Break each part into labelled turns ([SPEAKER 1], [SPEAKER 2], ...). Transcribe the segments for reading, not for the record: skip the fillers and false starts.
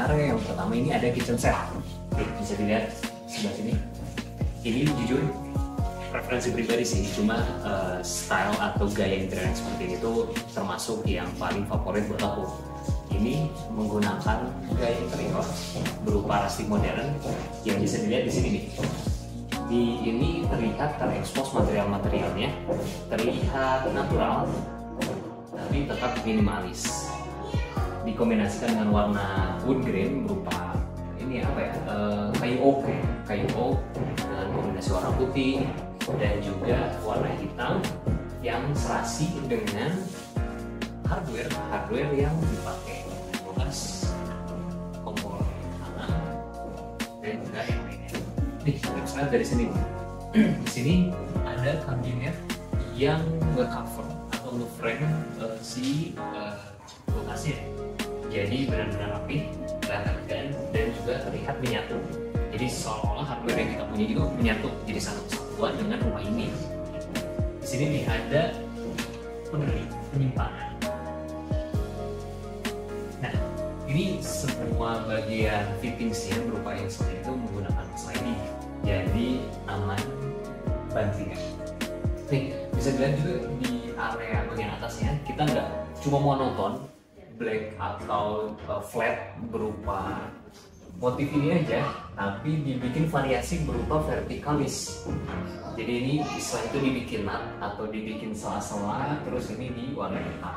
[SPEAKER 1] area yang pertama ini ada kitchen set. Bisa dilihat sebelah sini. Ini jujur preferensi pribadi sih, cuma style atau gaya interior seperti ini tuh termasuk yang paling favorit buat aku. Ini menggunakan gaya interior berupa rustic modern yang bisa dilihat di sini nih. Di ini terlihat terekspos material-materialnya, terlihat natural tapi tetap minimalis. Dikombinasikan dengan warna wood grain berupa ini apa ya, kayu oak dengan kombinasi warna putih dan juga warna hitam yang serasi dengan hardware yang dipakai bekas kompor tanam dan juga yang lainnya. Nih, kita dari sini. Di sini ada kabinet yang nge-cover atau nge-frame si kulkasnya. Jadi benar-benar rapi, elegan dan juga terlihat menyatu. Jadi seolah-olah hardware yang kita punya itu menyatu jadi satu kesatuan dengan rumah ini. Di sini nih ada penyimpanan. Nah, ini semua bagian fittingsnya berupa yang seperti itu menggunakan sliding, jadi aman bantingan. Nih, bisa dilihat juga di area bagian atasnya kita nggak cuma monoton black atau flat berupa motif ini aja, tapi dibikin variasi berupa vertikalis. Jadi ini istilah itu dibikin nut atau dibikin sela-sela, terus ini di warna hitam.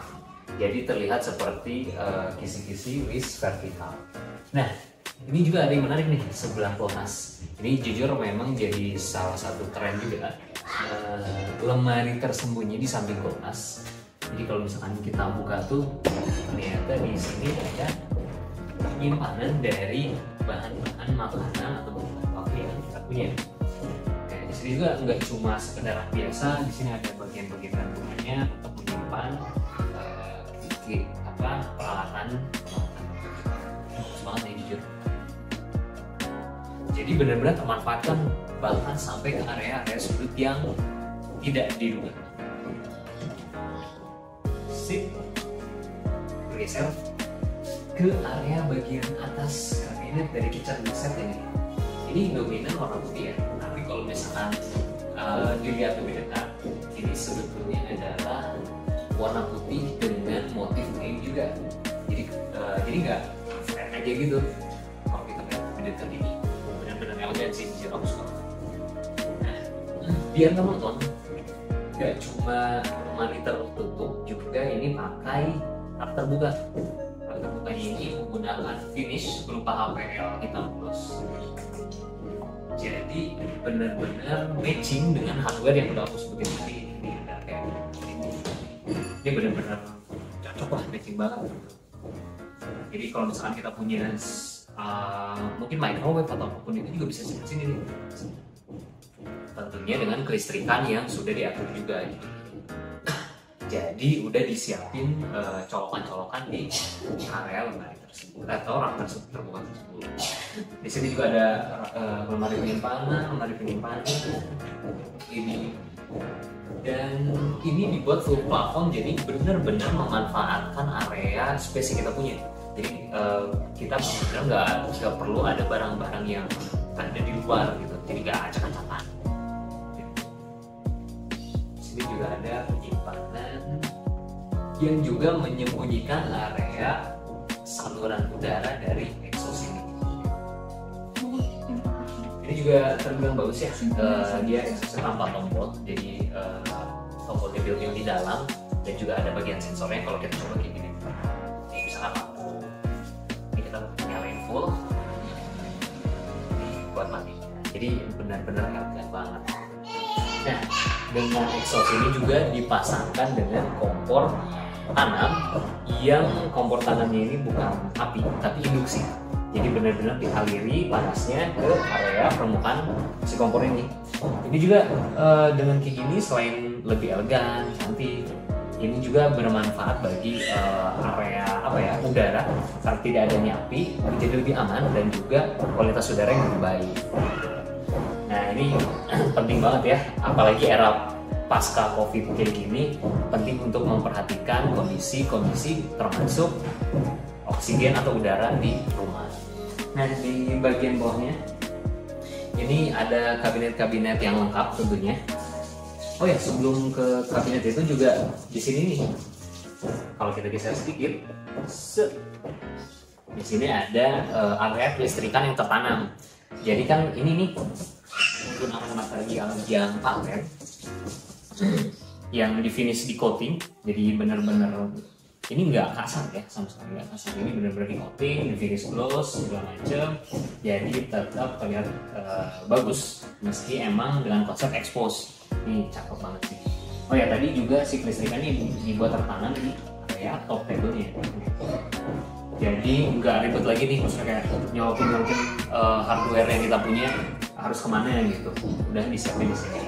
[SPEAKER 1] Jadi terlihat seperti kisi-kisi wis vertikal. Nah, ini juga ada yang menarik nih sebelah kulkas. Ini jujur memang jadi salah satu tren juga. Lemari tersembunyi di samping kulkas. Jadi kalau misalkan kita buka tuh ternyata di sini ada penyimpanan dari bahan-bahan makanan atau apa yang kita punya. Nah, di sini juga nggak cuma sekedar biasa, di sini ada bagian-bagian kandungannya untuk menyimpan peralatan. Bagus banget nih jujur. Jadi benar-benar termanfaatkan bahkan sampai ke area-area sudut yang tidak diduga. Sip, bergeser ke area bagian atas kabinet dari kitchen set ini. Ini dominan warna putih ya, tapi kalau misalkan dilihat lebih dekat, ini sebetulnya adalah warna putih dengan motif kain juga. Jadi nggak flat aja gitu. Kalau kita lihat lebih dekat ini, benar-benar elegan sih, jadi aku suka. Nah, biar nggak monoton, nggak cuma lemari tertutup, juga ini pakai rak terbuka. Rak terbukanya ini menggunakan finish berupa HPL hitam plus. Jadi benar-benar matching dengan hardware yang udah aku sebutin tadi. Ini benar-benar cocok lah, matching banget. Jadi kalau misalkan kita punya mungkin microwave atau apapun itu juga bisa sini nih. Tentunya dengan kelistrikan yang sudah diatur juga gitu. Jadi udah disiapin colokan-colokan di area lemari tersebut atau rak tersebut terbuka tersebut. Di sini juga ada lemari penyimpanan ini, dan ini dibuat full plafon, jadi benar-benar memanfaatkan area space yang kita punya. Jadi kita benar-benar nggak perlu ada barang-barang yang ada di luar gitu, jadi nggak acak-acakan. Di sini juga ada penyimpanan yang juga menyembunyikan area saluran udara dari exhaust ini. Ini juga terbilang bagus ya, dia exhaustnya tanpa tombol, jadi tombolnya built-in di dalam dan juga ada bagian sensornya. Kalau kita coba kayak gini, ini bisa apa? Ini kita nyalain full, ini buat mati. Jadi benar-benar elegan banget. Nah, dengan exhaust ini juga dipasangkan dengan kompor tanam yang kompor tanamnya ini bukan api tapi induksi. Jadi benar-benar dialiri panasnya ke area permukaan si kompor ini. Ini juga dengan kayak gini selain lebih elegan, cantik, ini juga bermanfaat bagi area udara karena tidak adanya api, jadi lebih aman dan juga kualitas udara yang lebih baik. Nah ini penting banget ya, apalagi era pasca COVID kayak gini, penting untuk memperhatikan kondisi termasuk oksigen atau udara di rumah. Nah, di bagian bawahnya ini ada kabinet-kabinet yang lengkap tentunya. Oh ya, sebelum ke kabinet itu juga di sini nih, kalau kita geser sedikit, di sini ada area kelistrikan yang tertanam. Jadi kan ini nih menggunakan material yang paten, yang di finish di coating, jadi benar-benar ini nggak kasar ya, sama sekali nggak kasar. Ini benar-benar di coating, di finish gloss segala macam, jadi tetap terlihat bagus meski emang dengan konsep expose. Ini cakep banget sih. Oh ya, tadi juga si kelistrikan ini dibuat tertanam di area top table-nya. Jadi nggak ribet lagi nih, maksudnya kayak nyolokin hardware yang kita punya harus kemana gitu. Udah disiapin di sini.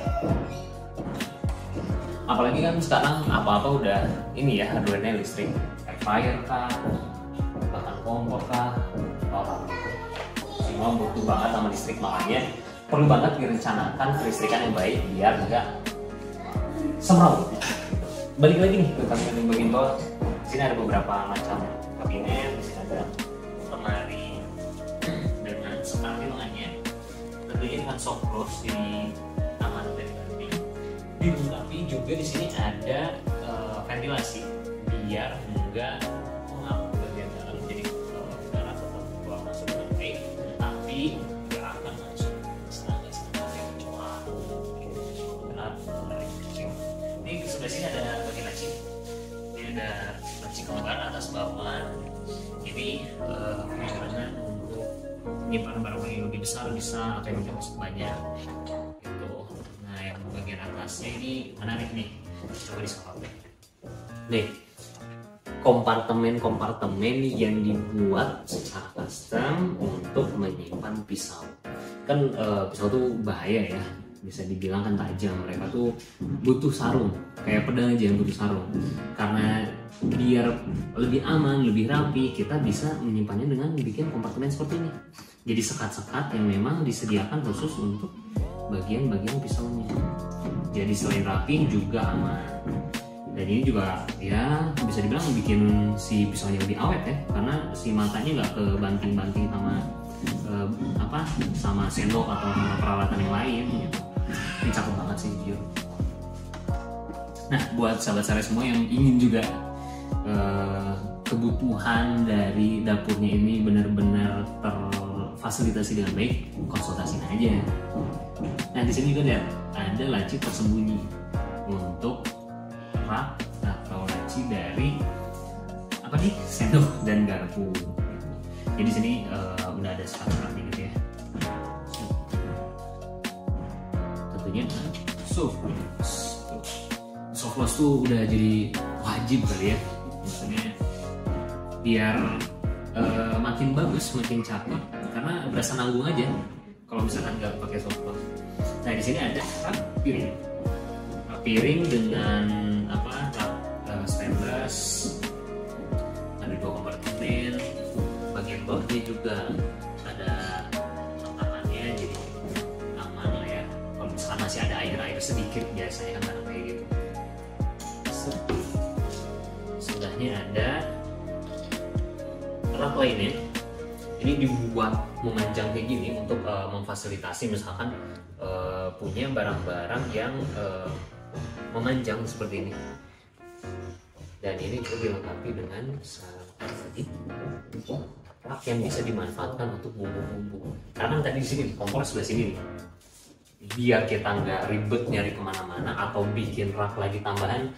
[SPEAKER 1] Apalagi kan sekarang apa-apa udah ini ya, hardware-nya listrik, air fryer kah, bahkan kompor kah, orang gitu. Semua butuh banget sama listrik, makanya perlu banget direncanakan kelistrikan yang baik biar enggak semrawut. Balik lagi nih ke kabinet yang bagian bawah. Di sini ada beberapa macam kabinet. Di sini ada lemari dengan tampilannya tentunya dengan soft close, jadi aman dari banting. Tapi juga di sini ada ventilasi biar enggak mengap bagian dalam, jadi udara tetap keluar masuk dengan baik, tapi nggak akan masuk setengah yang keluar. Ini sebelah sini ada bagian laci. Ini ada laci keluar atas bawah. Ini fungsinya untuk menyimpan barang yang lebih besar bisa, atau yang lebih banyak. Bagian atasnya ini menarik nih, coba disorot. Nih, kompartemen yang dibuat secara custom untuk menyimpan pisau. Kan pisau tuh bahaya ya, bisa dibilang kan tajam. Mereka tuh butuh sarung, kayak pedang aja yang butuh sarung. Karena biar lebih aman, lebih rapi, kita bisa menyimpannya dengan bikin kompartemen seperti ini. Jadi sekat-sekat yang memang disediakan khusus untuk bagian-bagian pisaunya. Jadi selain rapi juga aman. Dan ini juga ya bisa dibilang bikin si pisaunya lebih awet ya, karena si matanya nggak kebanting-banting sama sendok atau sama peralatan yang lain gitu. Ini cakep banget sih jujur. Nah, buat sahabat-sahabat semua yang ingin juga kebutuhan dari dapurnya ini benar-benar terfasilitasi dengan baik, konsultasi aja. Nah, di sini juga ada laci tersembunyi untuk rak atau laci dari sendok dan garpu. Jadi di sini udah ada sekat-sekatnya gitu ya. Tentunya soft close tuh udah jadi wajib kali ya, maksudnya biar makin bagus, makin cakep, karena berasa nanggung aja kalau misalkan nggak pakai soft close. Nah, di sini ada rak piring dengan stainless, ada 2 kompartemen. Bagian bawahnya juga ada tantangannya, jadi aman lah ya. Kalau misalkan masih ada air sedikit, biasanya kan kayak gitu. Sebelahnya ada rak lainnya. Ini dibuat memanjang kayak gini untuk memfasilitasi misalkan punya barang-barang yang memanjang seperti ini. Dan ini juga dilengkapi dengan rak yang bisa dimanfaatkan untuk bumbu-bumbu. Karena tadi di sini kompor sebelah sini nih. Biar kita nggak ribet nyari kemana-mana atau bikin rak lagi tambahan,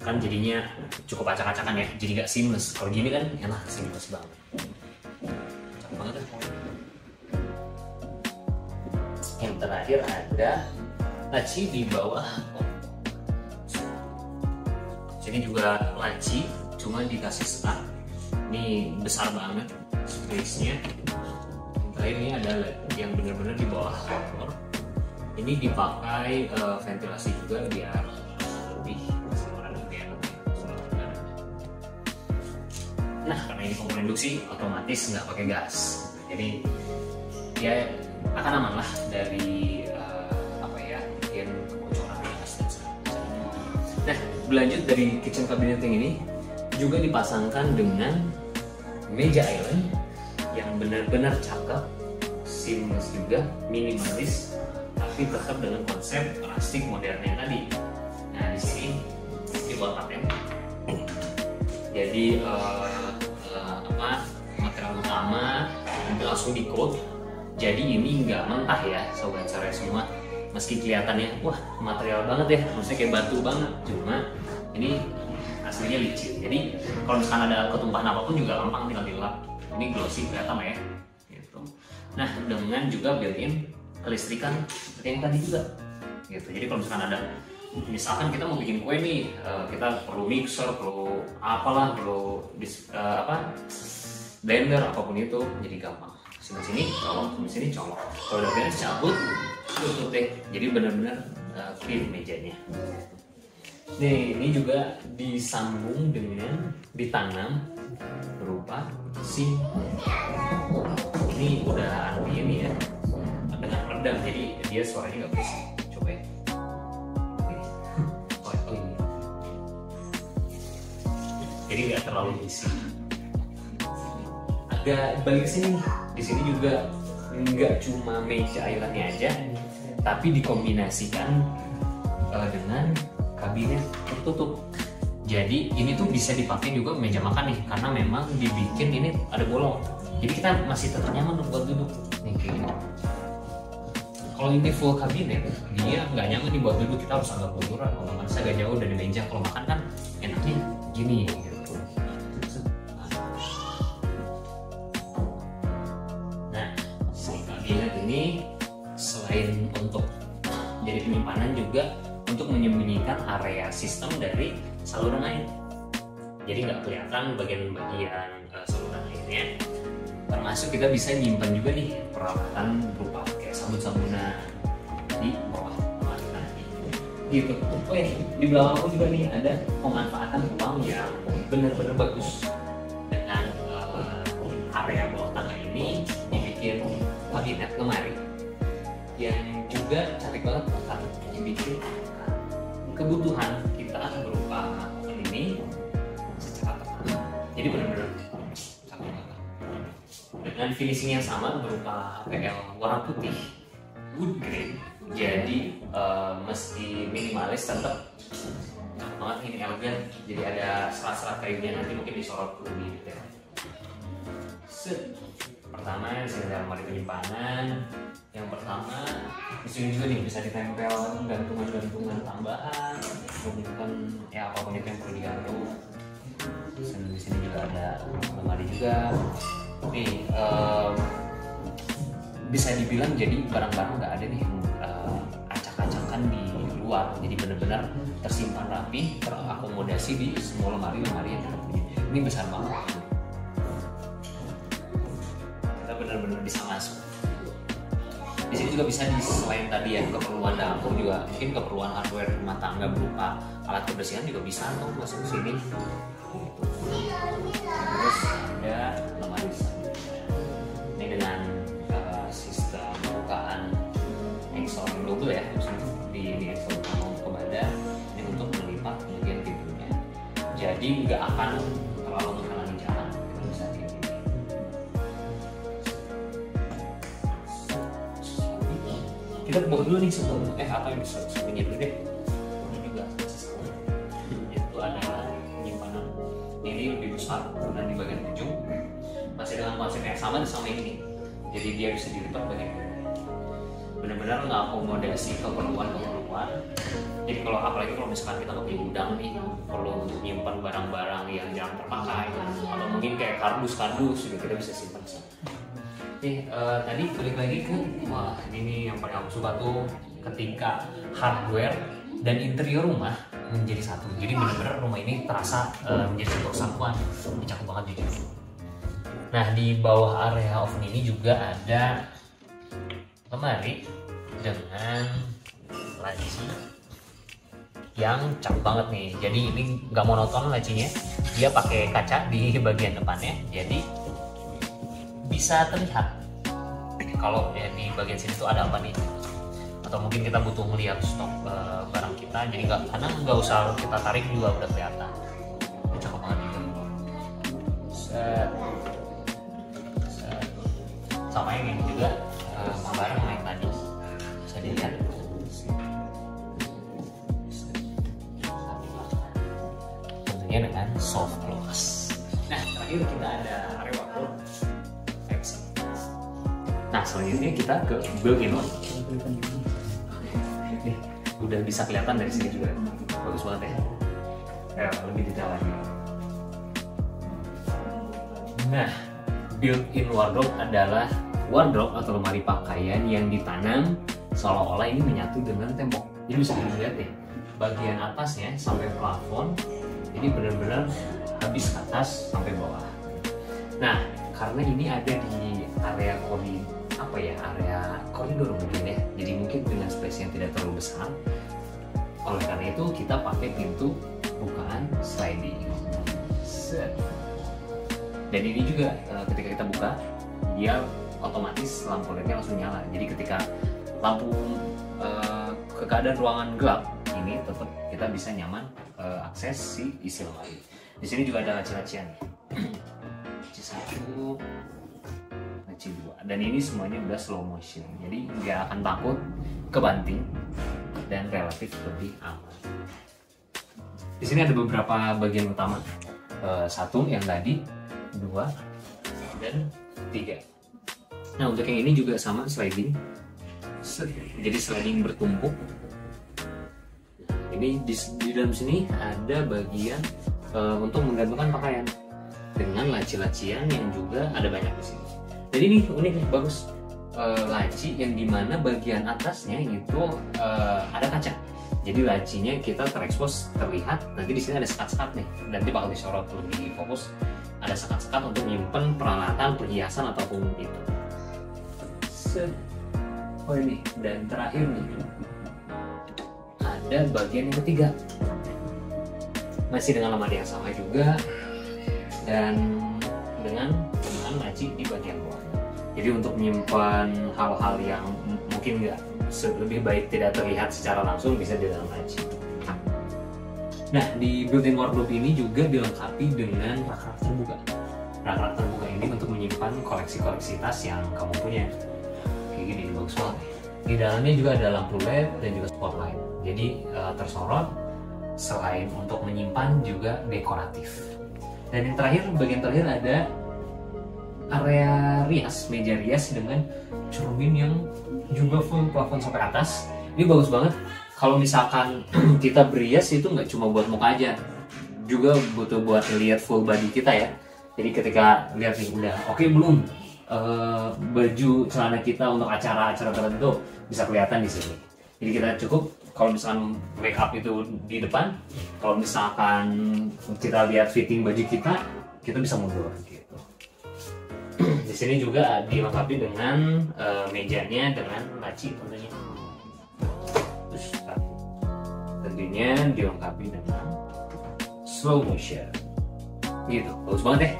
[SPEAKER 1] kan jadinya cukup acak-acakan ya. Jadi nggak seamless. Kalau gini kan enak, seamless banget. Cakep banget ya. Yang terakhir ada laci di bawah. Sini juga laci, cuma dikasih sekat. Ini besar banget space-nya. Terakhir ini ada yang benar-benar di bawah kompor. Ini dipakai ventilasi juga biar lebih keseluruhan lebih enak. Nah, karena ini kompor induksi, otomatis nggak pakai gas. Jadi ya akan aman lah dari mungkin kebocoran gas dan sebagainya. Nah, berlanjut dari kitchen cabinet yang ini juga dipasangkan dengan meja island yang benar-benar cakep, seamless juga, minimalis, tapi tetap dengan konsep rustic modernnya tadi. Nah di sini di paten. Jadi material utama itu langsung di coat. Jadi ini nggak mentah ya sobat sore semua. Meski kelihatannya wah material banget ya, maksudnya kayak batu banget, cuma ini aslinya licin. Jadi kalau misalkan ada ketumpahan apapun juga gampang tinggal dilap. Ini glossy kelihatan lah ya. Gitu. Nah dengan juga built-in kelistrikan seperti yang tadi juga. Gitu. Jadi kalau misalkan ada, misalkan kita mau bikin kue nih, kita perlu mixer, perlu apalah, perlu blender apapun itu, jadi gampang. Sini colok, sini colok. Kalau udah beres cabut, tutup deh. Jadi benar-benar clean mejanya. Nih, ini juga disambung dengan ditanam berupa sim. Ini udah anti ini ya, dengan redam, jadi dia suaranya nggak berisik. Coba ya. Oh ini. Jadi nggak terlalu berisik. Agak balik sini. Di sini juga nggak cuma meja islandnya aja, tapi dikombinasikan dengan kabinet tertutup. Jadi ini tuh bisa dipakai juga meja makan nih, karena memang dibikin ini ada bolong. Jadi kita masih tetap nyaman buat duduk nih kayak gini. Kalau ini full kabinet, dia nggak nyaman nih buat duduk. Kita harus agak munduran, kalau nggak agak jauh dari meja. Kalau makan kan enaknya gini gitu. Ini selain untuk jadi penyimpanan juga untuk menyembunyikan area sistem dari saluran air. Jadi nggak kelihatan bagian-bagian saluran airnya. Termasuk kita bisa nyimpan juga nih peralatan berupa kayak sabun-sabunan di bawah lemari tadi. Gitu. Oh ya, di belakang aku juga nih ada pemanfaatan ruang yang benar-benar bagus. Dengan area bawah tangga ini dibikin kabinet lemari yang juga cantik banget karena dibikin kebutuhan kita berupa oven ini secara tepat. Jadi benar-benar cantik banget. Dengan finishing yang sama berupa HPL warna putih wood grain. Jadi meski minimalis tetap cantik banget, ini elegan. Jadi ada serat-serat kayunya, nanti mungkin disorot lebih detail. Pertama di sini ada lemari penyimpanan. Yang pertama di sini juga nih bisa ditempel gantungan-gantungan tambahan, bukan ya apapun itu yang perlu digantung. Di sini juga ada lemari juga. Nih bisa dibilang jadi barang-barang nggak ada nih acak-acakan di luar. Jadi benar-benar tersimpan rapi, terakomodasi di semua lemari-lemari yang kita punya. Ini besar banget. Benar-benar bisa masuk. Di sini juga bisa selain tadi ya keperluan dapur juga, mungkin keperluan hardware rumah tangga berupa alat kebersihan juga bisa tuh masuk ke sini. Terus ada lemari ini dengan sistem bukaan engsel double ya, di engsel utama ke badan ini untuk melipat bagian pintunya. Jadi nggak akan terlalu menghalangi jalan. Kita bawa dulu nih sebelum apa yang bisa punya dulu deh. Ini juga itu adalah penyimpanan. Ini lebih besar dan di bagian ujung masih dengan konsep yang sama ini. Jadi dia bisa dilipat bagian ini. Benar-benar mengakomodasi keperluan. Jadi kalau apalagi kalau misalkan kita nggak punya gudang nih, perlu menyimpan barang-barang yang jarang terpakai atau mungkin kayak kardus juga kita bisa simpan sana. Tadi balik lagi ke ini yang paling aku suka tuh ketika hardware dan interior rumah menjadi satu. Jadi benar-benar rumah ini terasa menjadi satu kesatuan. Ini cakep banget jujur. Nah di bawah area oven ini juga ada lemari dengan laci yang cakep banget nih. Jadi ini nggak monoton lacinya, dia pakai kaca di bagian depannya. Jadi bisa terlihat kalau ya di bagian sini tuh ada apa nih, atau mungkin kita butuh melihat stok barang kita, jadi nggak usah kita tarik juga udah kelihatan. Ini cakep banget juga. Sama yang ini juga bareng sama yang tadi, bisa dilihat. Tentunya dengan soft close. Nah, terakhir kita ada area wardrobe. Nah, selanjutnya kita ke built-in one. Nih, udah bisa kelihatan dari sini juga, bagus banget ya. Lebih detail lagi. Nah, built-in wardrobe adalah wardrobe atau lemari pakaian yang ditanam seolah-olah ini menyatu dengan tembok. Jadi bisa dilihat ya, bagian atasnya sampai plafon, ini benar-benar habis atas sampai bawah. Nah, karena ini ada di area area koridor mungkin ya, jadi mungkin dengan space yang tidak terlalu besar. Oleh karena itu kita pakai pintu bukaan sliding. Set. Dan ini juga ketika kita buka, dia otomatis lampu LED-nya langsung nyala. Jadi ketika lampu ke keadaan ruangan gelap, ini tetap kita bisa nyaman akses si isi lemari. Di sini juga ada laci-lacian. Laci 1, laci 2. Dan ini semuanya udah slow motion. Jadi nggak akan takut kebanting dan relatif lebih aman. Di sini ada beberapa bagian utama. 1 yang tadi, 2 dan 3. Nah, untuk yang ini juga sama, sliding. Jadi sliding bertumpuk. Ini di dalam sini ada bagian untuk menggantungkan pakaian dengan laci-lacian yang juga ada banyak di sini. Jadi ini unik nih, bagus. Laci yang dimana bagian atasnya itu ada kaca. Jadi lacinya kita terekspos, terlihat. Nanti di sini ada sekat-sekat nih. Nanti bakal disorot lebih fokus. Ada sekat-sekat untuk menyimpan peralatan, perhiasan ataupun itu. Oh ini, dan terakhir nih, ada bagian yang ketiga. Masih dengan lemari yang sama juga, dan dengan laci di bagian bawah. Jadi untuk menyimpan hal-hal yang mungkin nggak lebih baik tidak terlihat secara langsung, bisa di dalam laci. Nah, di built-in wardrobe ini juga dilengkapi dengan rak-rak terbuka. Rak-rak terbuka ini untuk menyimpan koleksi-koleksi tas yang kamu punya. Kayak gini, bagus banget. Di dalamnya juga ada lampu LED dan juga spotlight. Jadi tersorot, selain untuk menyimpan juga dekoratif. Dan yang terakhir, bagian terakhir ada area rias, meja rias dengan cermin yang juga full plafon sampai atas. Ini bagus banget. Kalau misalkan kita berias itu nggak cuma buat muka aja, juga butuh buat lihat full body kita ya. Jadi ketika lihat nih udah oke belum baju celana kita untuk acara-acara tertentu bisa kelihatan di sini. Jadi kita cukup kalau misalkan wake up itu di depan, kalau misalkan kita lihat fitting baju kita bisa mundur gitu. Di sini juga dilengkapi dengan mejanya dengan laci tentunya. Terus tentunya dilengkapi dengan slow motion. Gitu, bagus banget deh.